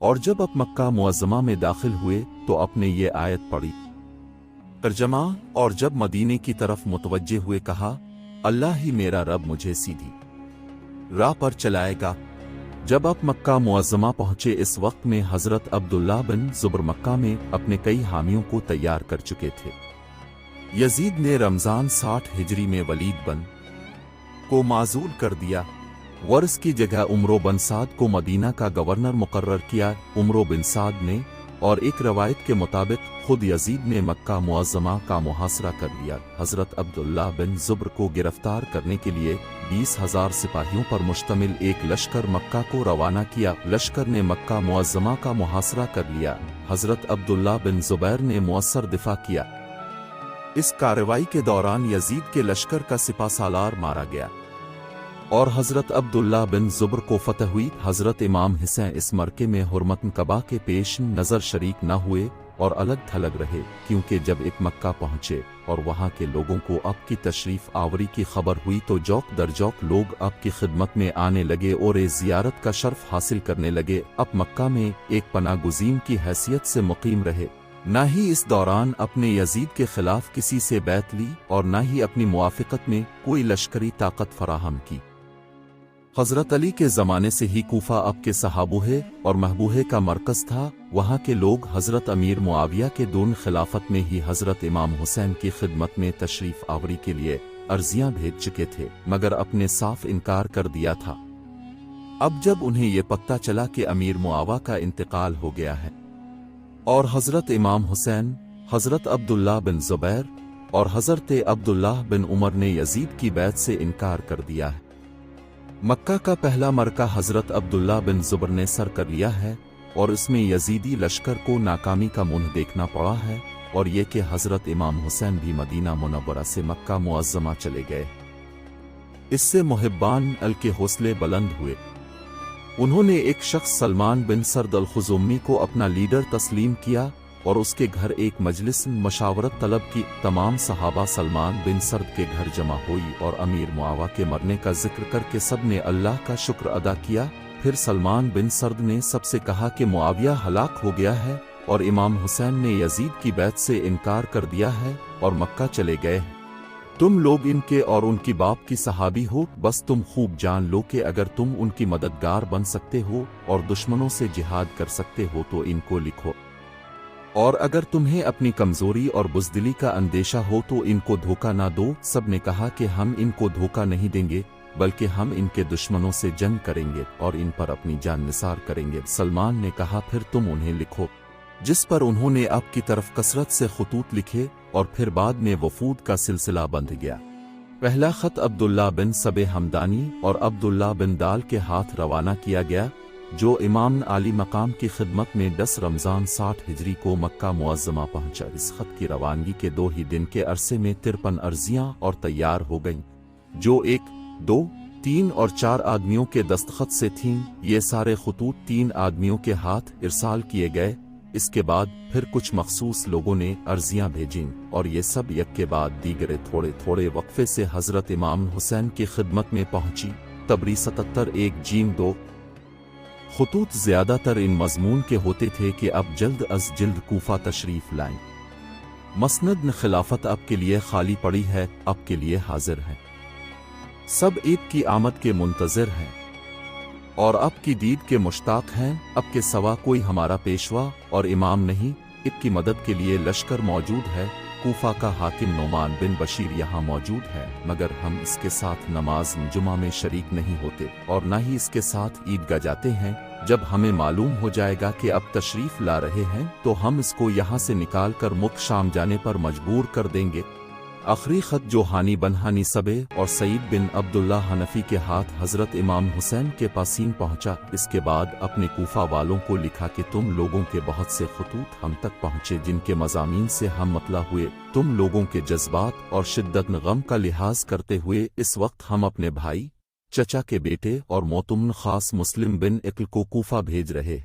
اور جب اب مکہ معظمہ میں داخل ہوئے تو اپنے یہ آیت پڑھی۔ ترجمہ: اور جب مدینے کی طرف متوجہ ہوئے کہا، اللہ ہی میرا رب مجھے سیدھی راہ پر چلائے گا۔ جب اب مکہ معظمہ پہنچے اس وقت میں حضرت عبداللہ بن زبر مکہ میں اپنے کئی حامیوں کو تیار کر چکے تھے۔ یزید نے رمضان 60 ہجری میں ولید بن کو معزول کر دیا اور اس کی جگہ عمرو بن سعد کو مدینہ کا گورنر مقرر کیا۔ عمرو بن سعد نے، اور ایک روایت کے مطابق خود یزید نے، مکہ معظمہ کا محاصرہ کر لیا۔ حضرت عبداللہ بن زبر کو گرفتار کرنے کے لیے 20,000 سپاہیوں پر مشتمل ایک لشکر مکہ کو روانہ کیا۔ لشکر نے مکہ معظمہ کا محاصرہ کر لیا۔ حضرت عبداللہ بن زبیر نے مؤثر دفاع کیا۔ اس کارروائی کے دوران یزید کے لشکر کا سپہ سالار مارا گیا اور حضرت عبداللہ بن زبر کو فتح ہوئی۔ حضرت امام حسین اس مرکے میں حرمت کعبہ کے پیش نظر شریک نہ ہوئے اور الگ تھلگ رہے، کیونکہ جب ایک مکہ پہنچے اور وہاں کے لوگوں کو آپ کی تشریف آوری کی خبر ہوئی تو جوک در جوک لوگ آپ کی خدمت میں آنے لگے اور زیارت کا شرف حاصل کرنے لگے۔ اب مکہ میں ایک پناہ گزین کی حیثیت سے مقیم رہے، نہ ہی اس دوران اپنے یزید کے خلاف کسی سے بیعت لی اور نہ ہی اپنی موافقت میں کوئی لشکری طاقت فراہم کی۔ حضرت علی کے زمانے سے ہی کوفہ آپ کے صحابہ اور محبوبے کا مرکز تھا۔ وہاں کے لوگ حضرت امیر معاویہ کے دون خلافت میں ہی حضرت امام حسین کی خدمت میں تشریف آوری کے لیے عرضیاں بھیج چکے تھے، مگر اپنے صاف انکار کر دیا تھا۔ اب جب انہیں یہ پتہ چلا کہ امیر معاویہ کا انتقال ہو گیا ہے اور حضرت امام حسین، حضرت عبداللہ بن زبیر اور حضرت عبداللہ بن عمر نے یزید کی بیعت سے انکار کر دیا ہے، مکہ کا پہلا مرکہ حضرت عبداللہ بن زبر نے سر کر لیا ہے اور اس میں یزیدی لشکر کو ناکامی کا منہ دیکھنا پڑا ہے، اور یہ کہ حضرت امام حسین بھی مدینہ منورہ سے مکہ معظمہ چلے گئے۔ اس سے محبان ال کے حوصلے بلند ہوئے۔ انہوں نے ایک شخص سلمان بن سرد الخزومی کو اپنا لیڈر تسلیم کیا اور اس کے گھر ایک مجلس مشاورت طلب کی۔ تمام صحابہ سلمان بن سرد کے گھر جمع ہوئی اور امیر معاویہ کے مرنے کا ذکر کر کے سب نے اللہ کا شکر ادا کیا۔ پھر سلمان بن سرد نے سب سے کہا کہ معاویہ ہلاک ہو گیا ہے اور امام حسین نے یزید کی بیعت سے انکار کر دیا ہے اور مکہ چلے گئے ہیں۔ تم لوگ ان کے اور ان کی باپ کی صحابی ہو، بس تم خوب جان لو کہ اگر تم ان کی مددگار بن سکتے ہو اور دشمنوں سے جہاد کر سکتے ہو تو ان کو لکھو، اور اگر تمہیں اپنی کمزوری اور بزدلی کا اندیشہ ہو تو ان کو دھوکہ نہ دو۔ سب نے کہا کہ ہم ان کو دھوکہ نہیں دیں گے، بلکہ ہم ان کے دشمنوں سے جنگ کریں گے اور ان پر اپنی جان نثار کریں گے۔ سلمان نے کہا پھر تم انہیں لکھو، جس پر انہوں نے آپ کی طرف کثرت سے خطوط لکھے اور پھر بعد میں وفود کا سلسلہ بندھ گیا۔ پہلا خط عبداللہ بن سبع ہمدانی اور عبداللہ بن دال کے ہاتھ روانہ کیا گیا، جو امام عالی مقام کی خدمت میں 10 رمضان 60 ہجری کو مکہ معظمہ پہنچا۔ اس خط کی روانگی کے 2 ہی دن کے عرصے میں 53 عرضیاں اور تیار ہو گئیں، جو 1، 2، 3 اور 4 آدمیوں کے دستخط سے تھیں۔ یہ سارے خطوط 3 آدمیوں کے ہاتھ ارسال کیے گئے۔ اس کے بعد پھر کچھ مخصوص لوگوں نے عرضیاں بھیجیں اور یہ سب یک کے بعد دیگرے تھوڑے تھوڑے وقفے سے حضرت امام حسین کی خدمت میں پہنچی۔ تبری 77:1-2 خطوط زیادہ تر ان مضمون کے ہوتے تھے کہ اب جلد از جلد کوفہ تشریف لائیں، مسند خلافت اب کے لیے خالی پڑی ہے، اب کے لیے حاضر ہے، سب عید کی آمد کے منتظر ہیں اور اب کی دید کے مشتاق ہیں۔ اب کے سوا کوئی ہمارا پیشوا اور امام نہیں، اب کی مدد کے لیے لشکر موجود ہے۔ کوفہ کا حاکم نعمان بن بشیر یہاں موجود ہے، مگر ہم اس کے ساتھ نماز جمعہ میں شریک نہیں ہوتے اور نہ ہی اس کے ساتھ عیدگاہ جاتے ہیں۔ جب ہمیں معلوم ہو جائے گا کہ اب تشریف لا رہے ہیں تو ہم اس کو یہاں سے نکال کر ملک شام جانے پر مجبور کر دیں گے۔ آخری خط جو ہانی بن ہانی سبع اور سعید بن عبداللہ حنفی کے ہاتھ حضرت امام حسین کے پاسین پہنچا۔ اس کے بعد اپنے کوفہ والوں کو لکھا کہ تم لوگوں کے بہت سے خطوط ہم تک پہنچے جن کے مضامین سے ہم مطلع ہوئے۔ تم لوگوں کے جذبات اور شدت غم کا لحاظ کرتے ہوئے اس وقت ہم اپنے بھائی، چچا کے بیٹے اور موتمن خاص مسلم بن عقل کو کوفہ بھیج رہے